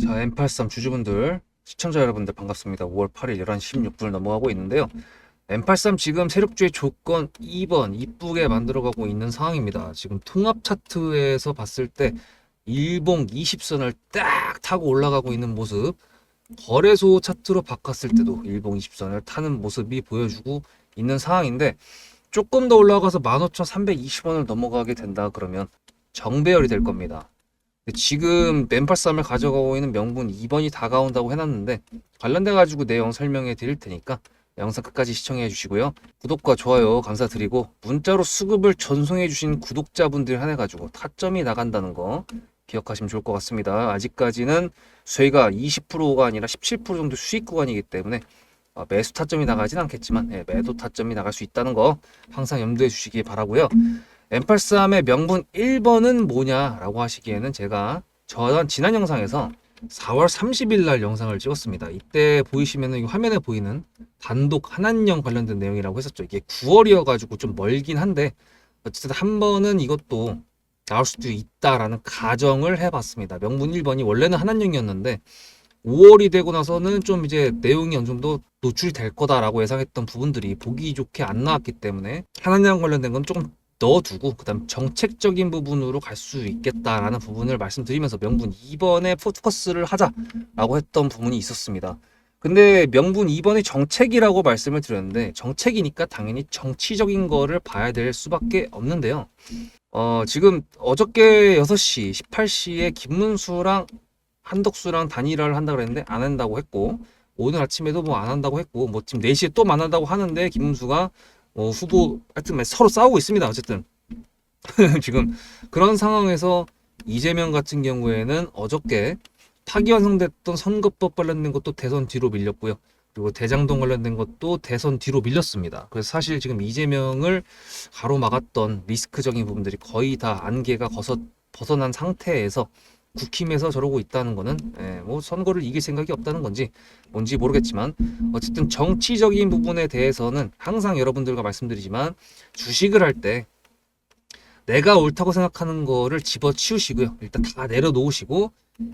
자, M83 주주분들, 시청자 여러분들 반갑습니다. 5월 8일 11시 16분을 넘어가고 있는데요. M83 지금 세력주의 조건 2번 이쁘게 만들어가고 있는 상황입니다. 지금 통합 차트에서 봤을 때 일봉 20선을 딱 타고 올라가고 있는 모습, 거래소 차트로 바꿨을 때도 일봉 20선을 타는 모습이 보여주고 있는 상황인데, 조금 더 올라가서 15,320원을 넘어가게 된다 그러면 정배열이 될 겁니다. 지금 맨팔3을 가져가고 있는 명분 2번이 다가온다고 해놨는데, 관련돼 가지고 내용 설명해 드릴 테니까 영상 끝까지 시청해 주시고요. 구독과 좋아요 감사드리고, 문자로 수급을 전송해 주신 구독자분들 한해 가지고 타점이 나간다는 거 기억하시면 좋을 것 같습니다. 아직까지는 수혜가 20%가 아니라 17% 정도 수익 구간이기 때문에 매수 타점이 나가진 않겠지만 매도 타점이 나갈 수 있다는 거 항상 염두해 주시기 바라고요. M83의 명분 1번은 뭐냐라고 하시기에는, 제가 지난 영상에서 4월 30일 날 영상을 찍었습니다. 이때 보이시면은 화면에 보이는 단독 한한령 관련된 내용이라고 했었죠. 이게 9월이어 가지고 좀 멀긴 한데, 어쨌든 한 번은 이것도 나올 수도 있다라는 가정을 해봤습니다. 명분 1번이 원래는 한한령이었는데 5월이 되고 나서는 좀 이제 내용이 어느 정도 노출이 될 거다라고 예상했던 부분들이 보기 좋게 안 나왔기 때문에 한한령 관련된 건 조금 넣어두고, 그다음 정책적인 부분으로 갈 수 있겠다라는 부분을 말씀드리면서 명분 2번에 포커스를 하자라고 했던 부분이 있었습니다. 근데 명분 2번이 정책이라고 말씀을 드렸는데, 정책이니까 당연히 정치적인 거를 봐야 될 수밖에 없는데요. 지금 어저께 6시, 18시에 김문수랑 한덕수랑 단일화를 한다고 그랬는데 안 한다고 했고, 오늘 아침에도 뭐 안 한다고 했고, 뭐 지금 4시에 또 만난다고 하는데, 김문수가 후보 하여튼 서로 싸우고 있습니다. 어쨌든 지금 그런 상황에서 이재명 같은 경우에는 어저께 파기환송됐던 선거법 관련된 것도 대선 뒤로 밀렸고요. 그리고 대장동 관련된 것도 대선 뒤로 밀렸습니다. 그래서 사실 지금 이재명을 가로막았던 리스크적인 부분들이 거의 다 안개가 벗어난 상태에서 국힘에서 저러고 있다는 거는 뭐 선거를 이길 생각이 없다는 건지 뭔지 모르겠지만, 어쨌든 정치적인 부분에 대해서는 항상 여러분들과 말씀드리지만, 주식을 할 때 내가 옳다고 생각하는 거를 집어치우시고요. 일단 다 내려놓으시고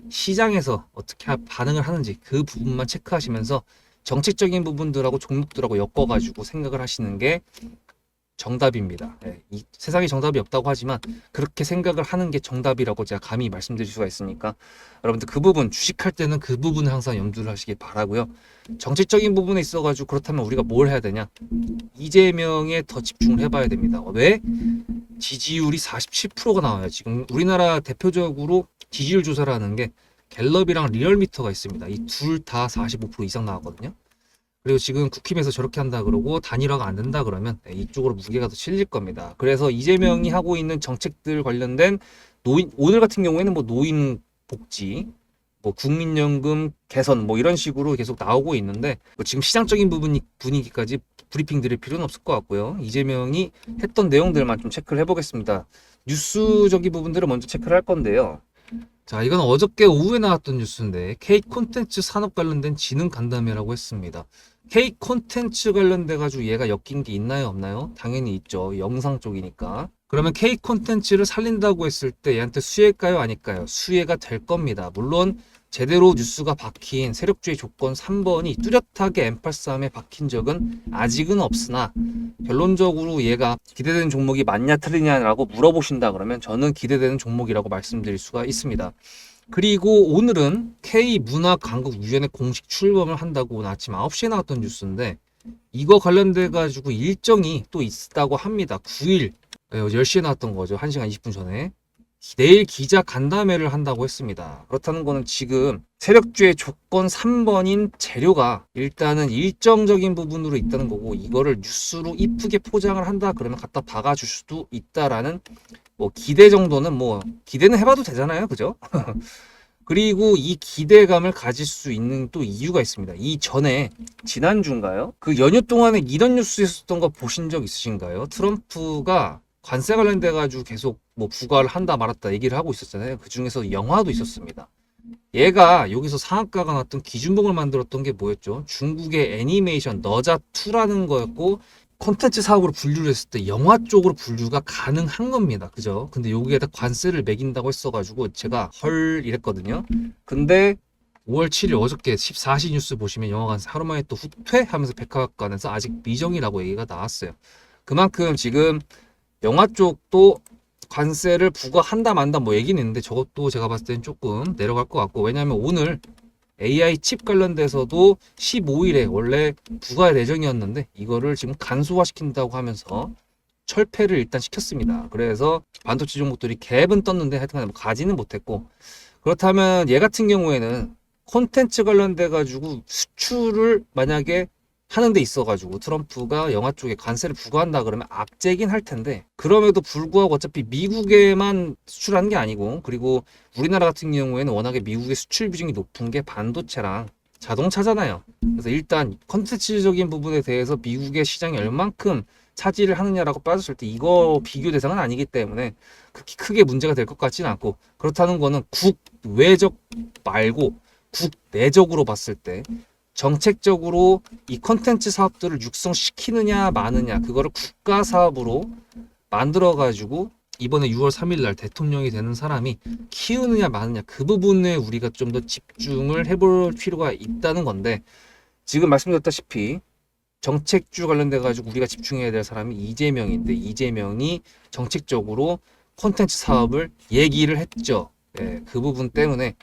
시장에서 어떻게 반응을 하는지 그 부분만 체크하시면서 정책적인 부분들하고 종목들하고 엮어가지고 생각을 하시는 게 정답입니다. 이 세상에 정답이 없다고 하지만 그렇게 생각을 하는 게 정답이라고 제가 감히 말씀드릴 수가 있으니까, 여러분들 그 부분, 주식할 때는 그 부분을 항상 염두를 하시기 바라고요. 정치적인 부분에 있어가지고 그렇다면 우리가 뭘 해야 되냐? 이재명에 더 집중을 해봐야 됩니다. 왜? 지지율이 47%가 나와요. 지금 우리나라 대표적으로 지지율 조사를 하는 게 갤럽이랑 리얼미터가 있습니다. 이 둘 다 45% 이상 나왔거든요. 그리고 지금 국힘에서 저렇게 한다 그러고 단일화가 안 된다 그러면 이쪽으로 무게가 더 실릴 겁니다. 그래서 이재명이 하고 있는 정책들 관련된 오늘 같은 경우에는 뭐 노인 복지, 뭐 국민연금 개선, 뭐 이런 식으로 계속 나오고 있는데, 뭐 지금 시장적인 분위기까지 브리핑 드릴 필요는 없을 것 같고요. 이재명이 했던 내용들만 좀 체크를 해보겠습니다. 뉴스적인 부분들을 먼저 체크를 할 건데요. 자, 이건 어저께 오후에 나왔던 뉴스인데, K 콘텐츠 산업 관련된 지능 간담회라고 했습니다. K 콘텐츠 관련돼 가지고 얘가 엮인 게 있나요, 없나요? 당연히 있죠. 영상 쪽이니까. 그러면 K 콘텐츠를 살린다고 했을 때 얘한테 수혜일까요, 아닐까요? 수혜가 될 겁니다. 물론 제대로 뉴스가 박힌 세력주의 조건 3번이 뚜렷하게 M83에 박힌 적은 아직은 없으나, 결론적으로 얘가 기대되는 종목이 맞냐 틀리냐라고 물어보신다 그러면 저는 기대되는 종목이라고 말씀드릴 수가 있습니다. 그리고 오늘은 K문화강국위원회 공식 출범을 한다고 오늘 아침 9시에 나왔던 뉴스인데, 이거 관련돼 가지고 일정이 또 있다고 합니다. 9일 10시에 나왔던 거죠. 1시간 20분 전에. 내일 기자 간담회를 한다고 했습니다. 그렇다는 거는 지금 세력주의 조건 3번인 재료가 일단은 일정적인 부분으로 있다는 거고, 이거를 뉴스로 이쁘게 포장을 한다 그러면 갖다 박아줄 수도 있다라는 뭐 기대 정도는, 뭐 기대는 해봐도 되잖아요, 그죠? 그리고 이 기대감을 가질 수 있는 또 이유가 있습니다. 이 전에 지난주인가요? 그 연휴 동안에 이런 뉴스 있었던 거 보신 적 있으신가요? 트럼프가 관세 관련돼 가지고 계속 뭐 부과를 한다 말았다 얘기를 하고 있었잖아요. 그 중에서 영화도 있었습니다. 얘가 여기서 상한가가 났던 기준봉을 만들었던 게 뭐였죠? 중국의 애니메이션 너자2라는 거였고, 콘텐츠 사업으로 분류를 했을 때 영화 쪽으로 분류가 가능한 겁니다. 그죠? 근데 여기에다 관세를 매긴다고 했어가지고 제가 헐 이랬거든요. 근데 5월 7일 어저께 14시 뉴스 보시면 영화 관세 하루 만에 또 후퇴하면서 백화관에서 아직 미정이라고 얘기가 나왔어요. 그만큼 지금 영화 쪽도 관세를 부과한다 만다 뭐 얘기는 있는데 저것도 제가 봤을 때는 조금 내려갈 것 같고, 왜냐하면 오늘 AI 칩 관련돼서도 15일에 원래 부과 예정이었는데 이거를 지금 간소화시킨다고 하면서 철폐를 일단 시켰습니다. 그래서 반도체 종목들이 갭은 떴는데 하여튼 뭐 가지는 못했고, 그렇다면 얘 같은 경우에는 콘텐츠 관련돼 가지고 수출을 만약에 하는 데 있어 가지고 트럼프가 영화 쪽에 관세를 부과한다 그러면 악재긴 할 텐데, 그럼에도 불구하고 어차피 미국에만 수출하는 게 아니고, 그리고 우리나라 같은 경우에는 워낙에 미국의 수출 비중이 높은 게 반도체랑 자동차잖아요. 그래서 일단 콘텐츠적인 부분에 대해서 미국의 시장이 얼만큼 차지를 하느냐라고 빠졌을 때 이거 비교 대상은 아니기 때문에 그렇게 크게 문제가 될 것 같지는 않고, 그렇다는 거는 국외적 말고 국내적으로 봤을 때 정책적으로 이 컨텐츠 사업들을 육성시키느냐 마느냐, 그거를 국가 사업으로 만들어 가지고 이번에 6월 3일 날 대통령이 되는 사람이 키우느냐 마느냐, 그 부분에 우리가 좀 더 집중을 해볼 필요가 있다는 건데, 지금 말씀드렸다시피 정책주 관련돼 가지고 우리가 집중해야 될 사람이 이재명인데, 이재명이 정책적으로 콘텐츠 사업을 얘기를 했죠. 네, 그 부분 때문에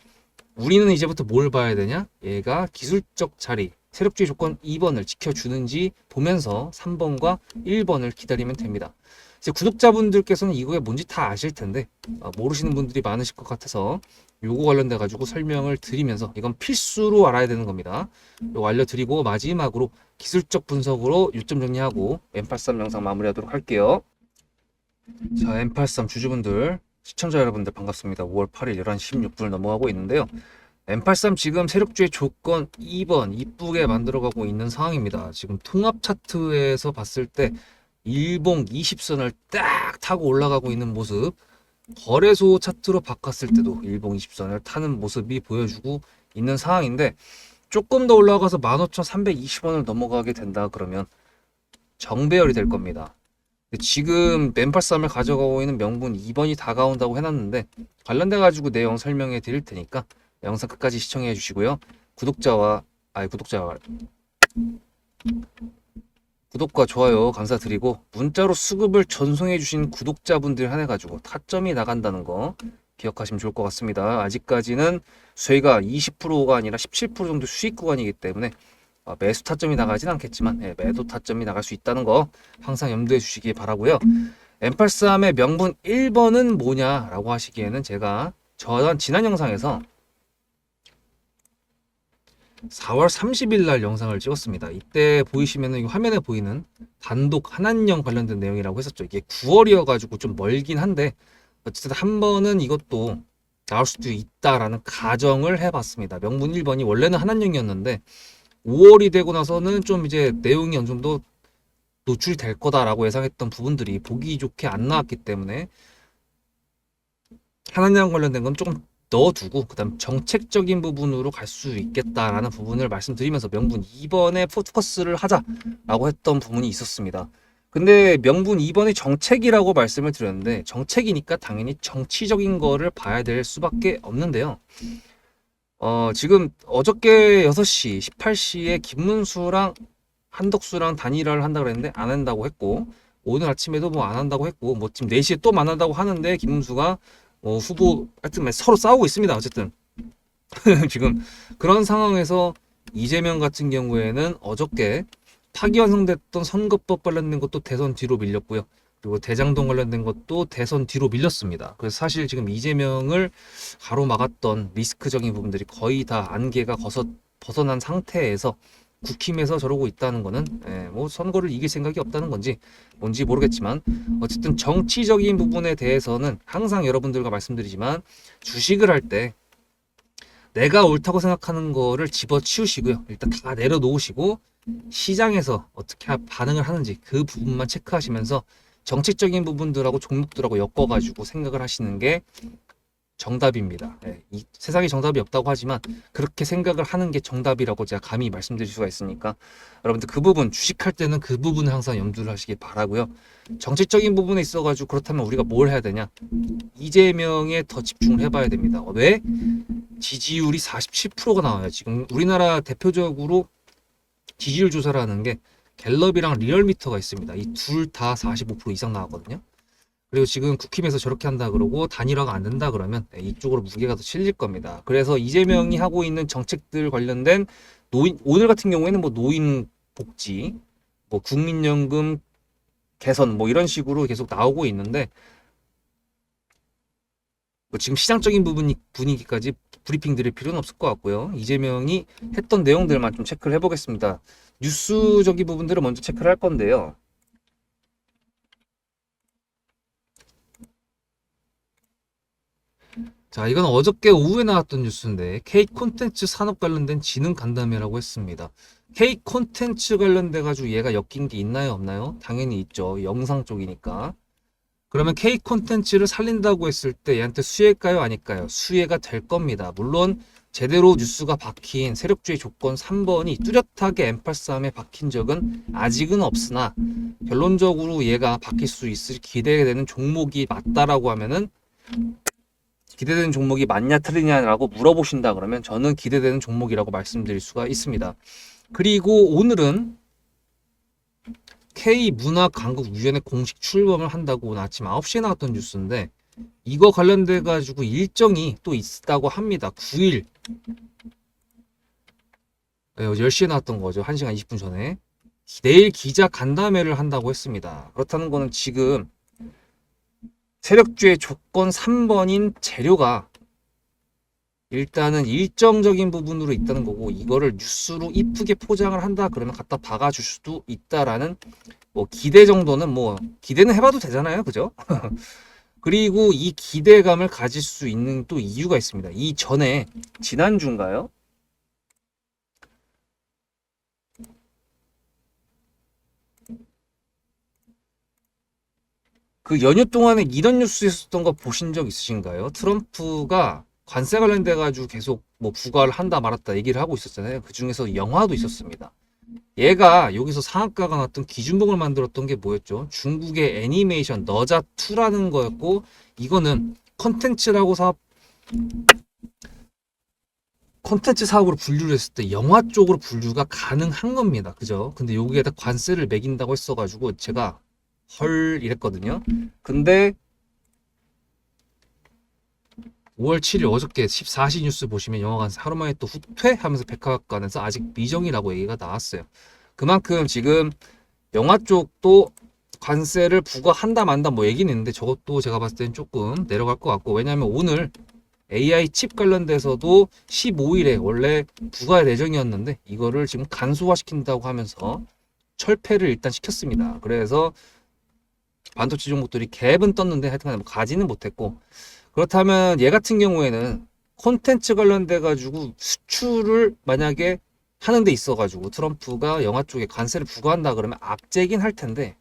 우리는 이제부터 뭘 봐야 되냐? 얘가 기술적 자리, 세력주의 조건 2번을 지켜주는지 보면서 3번과 1번을 기다리면 됩니다. 이제 구독자분들께서는 이거에 뭔지 다 아실 텐데 모르시는 분들이 많으실 것 같아서 요거 관련돼 가지고 설명을 드리면서, 이건 필수로 알아야 되는 겁니다. 요거 알려드리고 마지막으로 기술적 분석으로 요점 정리하고 M83 영상 마무리하도록 할게요. 자, M83 주주분들, 시청자 여러분들 반갑습니다. 5월 8일 11시 16분 넘어가고 있는데요. M83 지금 세력주의 조건 2번 이쁘게 만들어가고 있는 상황입니다. 지금 통합 차트에서 봤을 때 일봉 20선을 딱 타고 올라가고 있는 모습, 거래소 차트로 바꿨을 때도 일봉 20선을 타는 모습이 보여주고 있는 상황인데, 조금 더 올라가서 15,320원을 넘어가게 된다 그러면 정배열이 될 겁니다. 지금 맨팔3을 가져가고 있는 명분 2번이 다가온다고 해놨는데 관련돼 가지고 내용 설명해 드릴 테니까 영상 끝까지 시청해 주시고요. 구독과 좋아요 감사드리고, 문자로 수급을 전송해 주신 구독자분들 한해 가지고 타점이 나간다는 거 기억하시면 좋을 것 같습니다. 아직까지는 저희가 20%가 아니라 17% 정도 수익 구간이기 때문에 매수 타점이 나가진 않겠지만 매도 타점이 나갈 수 있다는 거 항상 염두해 주시기 바라고요. M83의 명분 1번은 뭐냐라고 하시기에는 제가 지난 영상에서 4월 30일 날 영상을 찍었습니다. 이때 보이시면은 화면에 보이는 단독 한한령 관련된 내용이라고 했었죠. 이게 9월이어 가지고 좀 멀긴 한데 어쨌든 한 번은 이것도 나올 수도 있다라는 가정을 해봤습니다. 명분 1번이 원래는 한한령이었는데 5월이 되고 나서는 좀 이제 내용이 어느 정도 노출이 될 거다라고 예상했던 부분들이 보기 좋게 안 나왔기 때문에 한한령 관련된 건 조금 넣어두고 그다음 정책적인 부분으로 갈 수 있겠다라는 부분을 말씀드리면서 명분 2번에 포커스를 하자라고 했던 부분이 있었습니다. 근데 명분 2번이 정책이라고 말씀을 드렸는데, 정책이니까 당연히 정치적인 거를 봐야 될 수밖에 없는데요. 지금 어저께 6시, 18시에 김문수랑 한덕수랑 단일화를 한다고 그랬는데 안 한다고 했고, 오늘 아침에도 뭐 안 한다고 했고, 뭐 지금 4시에 또 만난다고 하는데 김문수가 후보 하여튼 서로 싸우고 있습니다. 어쨌든 지금 그런 상황에서 이재명 같은 경우에는 어저께 파기환송됐던 선거법 관련된 것도 대선 뒤로 밀렸고요. 그리고 대장동 관련된 것도 대선 뒤로 밀렸습니다. 그래서 사실 지금 이재명을 가로막았던 리스크적인 부분들이 거의 다 안개가 벗어난 상태에서 국힘에서 저러고 있다는 거는 뭐 선거를 이길 생각이 없다는 건지 뭔지 모르겠지만, 어쨌든 정치적인 부분에 대해서는 항상 여러분들과 말씀드리지만 주식을 할 때 내가 옳다고 생각하는 거를 집어치우시고요. 일단 다 내려놓으시고 시장에서 어떻게 반응을 하는지 그 부분만 체크하시면서 정책적인 부분들하고 종목들하고 엮어가지고 생각을 하시는 게 정답입니다. 이 세상에 정답이 없다고 하지만 그렇게 생각을 하는 게 정답이라고 제가 감히 말씀드릴 수가 있으니까 여러분들 그 부분 주식할 때는 그 부분을 항상 염두를 하시기 바라고요. 정책적인 부분에 있어가지고 그렇다면 우리가 뭘 해야 되냐? 이재명에 더 집중을 해봐야 됩니다. 왜? 지지율이 47%가 나와요. 지금 우리나라 대표적으로 지지율 조사를 하는 게 갤럽이랑 리얼미터가 있습니다. 이 둘 다 45% 이상 나왔거든요. 그리고 지금 국힘에서 저렇게 한다 그러고 단일화가 안 된다 그러면 이쪽으로 무게가 더 실릴 겁니다. 그래서 이재명이 하고 있는 정책들 관련된 노인, 오늘 같은 경우에는 뭐 노인 복지, 뭐 국민연금 개선 뭐 이런 식으로 계속 나오고 있는데 뭐 지금 시장적인 분위기까지 브리핑 드릴 필요는 없을 것 같고요. 이재명이 했던 내용들만 좀 체크를 해보겠습니다. 뉴스적인 부분들을 먼저 체크를 할 건데요. 자, 이건 어저께 오후에 나왔던 뉴스인데 K 콘텐츠 산업 관련된 지능 간담회라고 했습니다. K 콘텐츠 관련돼 가지고 얘가 엮인 게 있나요, 없나요? 당연히 있죠. 영상 쪽이니까. 그러면 K 콘텐츠를 살린다고 했을 때 얘한테 수혜일까요, 아닐까요? 수혜가 될 겁니다. 물론 제대로 뉴스가 박힌 세력주의 조건 3번이 뚜렷하게 M83에 박힌 적은 아직은 없으나 결론적으로 얘가 박힐 수 있을 기대되는 종목이 맞다라고 하면은 기대되는 종목이 맞냐 틀리냐라고 물어보신다 그러면 저는 기대되는 종목이라고 말씀드릴 수가 있습니다. 그리고 오늘은 K문화강국위원회 공식 출범을 한다고 오늘 아침 9시에 나왔던 뉴스인데 이거 관련돼 가지고 일정이 또 있다고 합니다. 9일 10시에 나왔던 거죠. 1시간 20분 전에. 내일 기자 간담회를 한다고 했습니다. 그렇다는 거는 지금 세력주의 조건 3번인 재료가 일단은 일정적인 부분으로 있다는 거고 이거를 뉴스로 이쁘게 포장을 한다 그러면 갖다 박아줄 수도 있다라는 뭐 기대 정도는 뭐 기대는 해봐도 되잖아요. 그죠? 그리고 이 기대감을 가질 수 있는 또 이유가 있습니다. 이 전에 지난주인가요? 그 연휴 동안에 이런 뉴스 있었던 거 보신 적 있으신가요? 트럼프가 관세 관련돼 가지고 계속 뭐 부과를 한다 말았다 얘기를 하고 있었잖아요. 그 중에서 영화도 있었습니다. 얘가 여기서 상한가가 났던 기준봉을 만들었던 게 뭐였죠? 중국의 애니메이션 너자2라는 거였고 이거는 컨텐츠 사업으로 분류를 했을 때 영화 쪽으로 분류가 가능한 겁니다. 그죠? 근데 여기에다 관세를 매긴다고 했어가지고 제가 헐 이랬거든요. 근데 5월 7일 어저께 14시 뉴스 보시면 영화관에서 하루 만에 또 후퇴하면서 백화관에서 아직 미정이라고 얘기가 나왔어요. 그만큼 지금 영화 쪽도 관세를 부과한다 만다 뭐 얘기는 있는데 저것도 제가 봤을 때는 조금 내려갈 것 같고 왜냐하면 오늘 AI 칩 관련돼서도 15일에 원래 부과 예정이었는데 이거를 지금 간소화시킨다고 하면서 철폐를 일단 시켰습니다. 그래서 반도체 종목들이 갭은 떴는데 하여튼 뭐 가지는 못했고 그렇다면 얘 같은 경우에는 콘텐츠 관련돼 가지고 수출을 만약에 하는 데 있어 가지고 트럼프가 영화 쪽에 관세를 부과한다 그러면 악재긴 할 텐데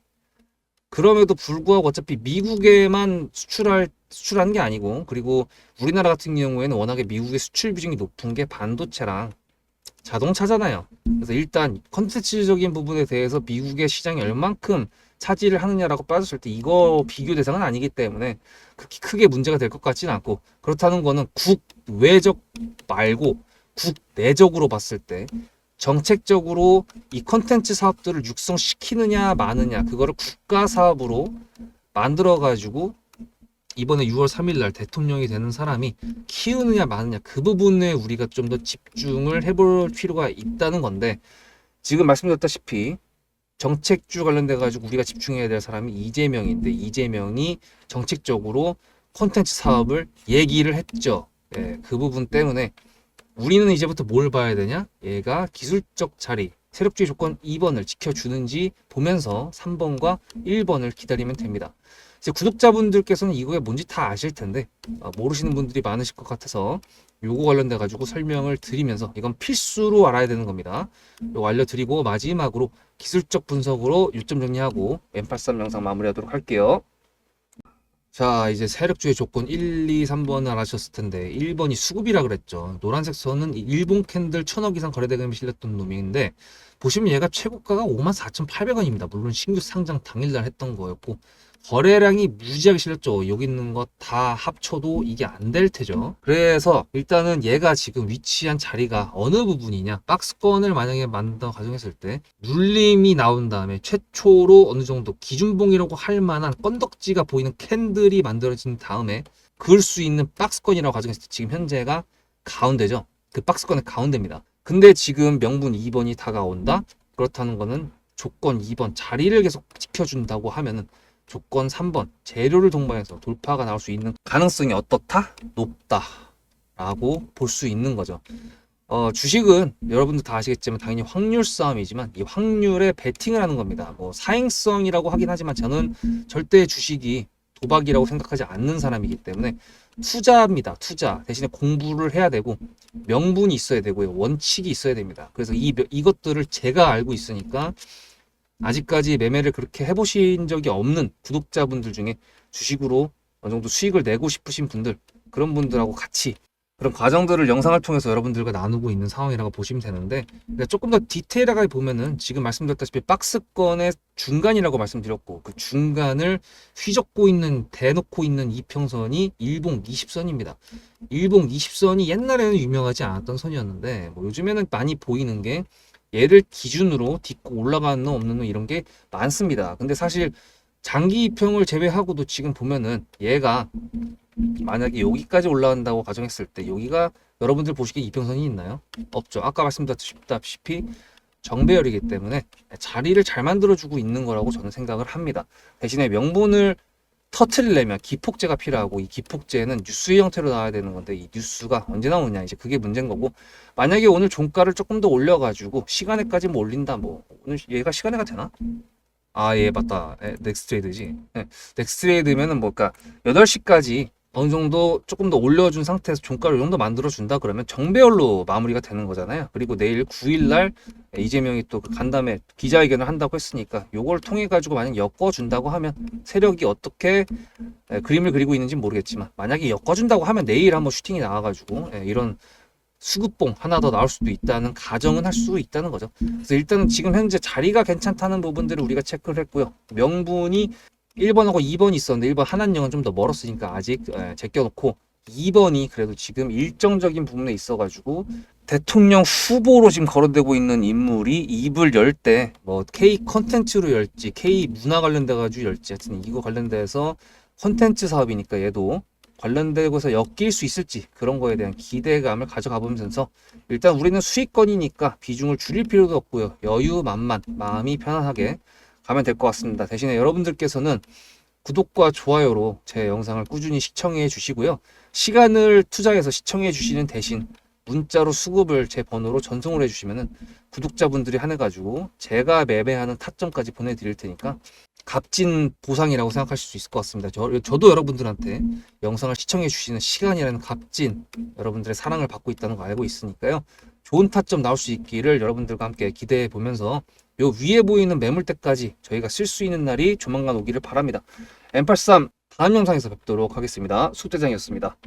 그럼에도 불구하고 어차피 미국에만 수출하는 게 아니고 그리고 우리나라 같은 경우에는 워낙에 미국의 수출 비중이 높은 게 반도체랑 자동차잖아요. 그래서 일단 컨텐츠적인 부분에 대해서 미국의 시장이 얼만큼 차지를 하느냐라고 빠졌을 때 이거 비교 대상은 아니기 때문에 그렇게 크게 문제가 될 것 같지는 않고 그렇다는 거는 국외적 말고 국내적으로 봤을 때 정책적으로 이 컨텐츠 사업들을 육성시키느냐 마느냐 그거를 국가 사업으로 만들어 가지고 이번에 6월 3일 날 대통령이 되는 사람이 키우느냐 마느냐 그 부분에 우리가 좀 더 집중을 해볼 필요가 있다는 건데 지금 말씀드렸다시피 정책주 관련돼 가지고 우리가 집중해야 될 사람이 이재명인데 이재명이 정책적으로 콘텐츠 사업을 얘기를 했죠. 네, 그 부분 때문에 우리는 이제부터 뭘 봐야 되냐? 얘가 기술적 자리, 세력주의 조건 2번을 지켜주는지 보면서 3번과 1번을 기다리면 됩니다. 이제 구독자분들께서는 이거가 뭔지 다 아실 텐데 모르시는 분들이 많으실 것 같아서 요거 관련돼 가지고 설명을 드리면서 이건 필수로 알아야 되는 겁니다. 요거 알려드리고 마지막으로 기술적 분석으로 요점 정리하고 M83 영상 마무리하도록 할게요. 자, 이제 세력주의 조건 1, 2, 3번을 알아셨을 텐데 1번이 수급이라 그랬죠. 노란색 선은 일본 캔들 1000억 이상 거래대금이 실렸던 놈인데 보시면 얘가 최고가가 54,800원입니다. 물론 신규 상장 당일날 했던 거였고 거래량이 무지하게 실렸죠. 여기 있는 거 다 합쳐도 이게 안 될 테죠. 그래서 일단은 얘가 지금 위치한 자리가 어느 부분이냐, 박스권을 만약에 만든다고 가정했을 때 눌림이 나온 다음에 최초로 어느 정도 기준봉이라고 할 만한 건덕지가 보이는 캔들이 만들어진 다음에 그을 수 있는 박스권이라고 가정했을 때 지금 현재가 가운데죠. 그 박스권의 가운데입니다. 근데 지금 명분 2번이 다가온다? 그렇다는 거는 조건 2번 자리를 계속 지켜준다고 하면은 조건 3번 재료를 동반해서 돌파가 나올 수 있는 가능성이 어떻다? 높다 라고 볼 수 있는 거죠. 주식은 여러분들 다 아시겠지만 당연히 확률 싸움이지만 이 확률에 베팅을 하는 겁니다. 뭐 사행성이라고 하긴 하지만 저는 절대 주식이 도박이라고 생각하지 않는 사람이기 때문에 투자입니다. 투자 대신에 공부를 해야 되고 명분이 있어야 되고요. 원칙이 있어야 됩니다. 그래서 이것들을 제가 알고 있으니까 아직까지 매매를 그렇게 해보신 적이 없는 구독자분들 중에 주식으로 어느 정도 수익을 내고 싶으신 분들, 그런 분들하고 같이 그런 과정들을 영상을 통해서 여러분들과 나누고 있는 상황이라고 보시면 되는데, 조금 더 디테일하게 보면은 지금 말씀드렸다시피 박스권의 중간이라고 말씀드렸고 그 중간을 휘젓고 있는, 대놓고 있는 이평선이 일봉 20선입니다. 일봉 20선이 옛날에는 유명하지 않았던 선이었는데 뭐 요즘에는 많이 보이는 게 얘를 기준으로 딛고 올라가는 놈 없는 놈 이런 게 많습니다. 근데 사실 장기 이평을 제외하고도 지금 보면은 얘가 만약에 여기까지 올라간다고 가정했을 때 여기가 여러분들 보시기에 이평선이 있나요? 없죠. 아까 말씀드렸다시피 정배열이기 때문에 자리를 잘 만들어주고 있는 거라고 저는 생각을 합니다. 대신에 명분을 터트리려면 기폭제가 필요하고 이 기폭제는 뉴스 형태로 나와야 되는 건데 이 뉴스가 언제 나오느냐, 이제 그게 문제인 거고, 만약에 오늘 종가를 조금 더 올려가지고 시간에까지 뭐 올린다, 뭐 오늘 얘가 시간에가 되나? 아, 예, 맞다. 넥스트레이드지. 넥스트레이드면은 뭐까 8시까지 어느 정도 조금 더 올려준 상태에서 종가를 이 정도 만들어준다 그러면 정배열로 마무리가 되는 거잖아요. 그리고 내일 9일날 이재명이 또 그 간담회 기자회견을 한다고 했으니까 요걸 통해 가지고 만약 엮어준다고 하면 세력이 어떻게 그림을 그리고 있는지 모르겠지만 만약에 엮어준다고 하면 내일 한번 슈팅이 나와가지고 이런 수급봉 하나 더 나올 수도 있다는 가정은 할 수 있다는 거죠. 그래서 일단은 지금 현재 자리가 괜찮다는 부분들을 우리가 체크를 했고요. 명분이 1번하고 2번이 있었는데 1번 한한령은 좀 더 멀었으니까 아직 제껴놓고 2번이 그래도 지금 일정적인 부분에 있어가지고 대통령 후보로 지금 거론되고 있는 인물이 입을 열 때 뭐 K 컨텐츠로 열지 K 문화 관련돼 가지고 열지 하여튼 이거 관련돼서 컨텐츠 사업이니까 얘도 관련되고서 엮일 수 있을지 그런 거에 대한 기대감을 가져가 보면서 일단 우리는 수익권이니까 비중을 줄일 필요도 없고요. 여유만만 마음이 편안하게 가면 될 것 같습니다. 대신에 여러분들께서는 구독과 좋아요로 제 영상을 꾸준히 시청해 주시고요. 시간을 투자해서 시청해 주시는 대신 문자로 수급을 제 번호로 전송을 해주시면은 구독자분들이 한해가지고 제가 매매하는 타점까지 보내드릴 테니까 값진 보상이라고 생각하실 수 있을 것 같습니다. 저도 여러분들한테 영상을 시청해 주시는 시간이라는 값진 여러분들의 사랑을 받고 있다는 거 알고 있으니까요. 좋은 타점 나올 수 있기를 여러분들과 함께 기대해 보면서 요 위에 보이는 매물대까지 저희가 쓸 수 있는 날이 조만간 오기를 바랍니다. M83 다음 영상에서 뵙도록 하겠습니다. 수대장이었습니다.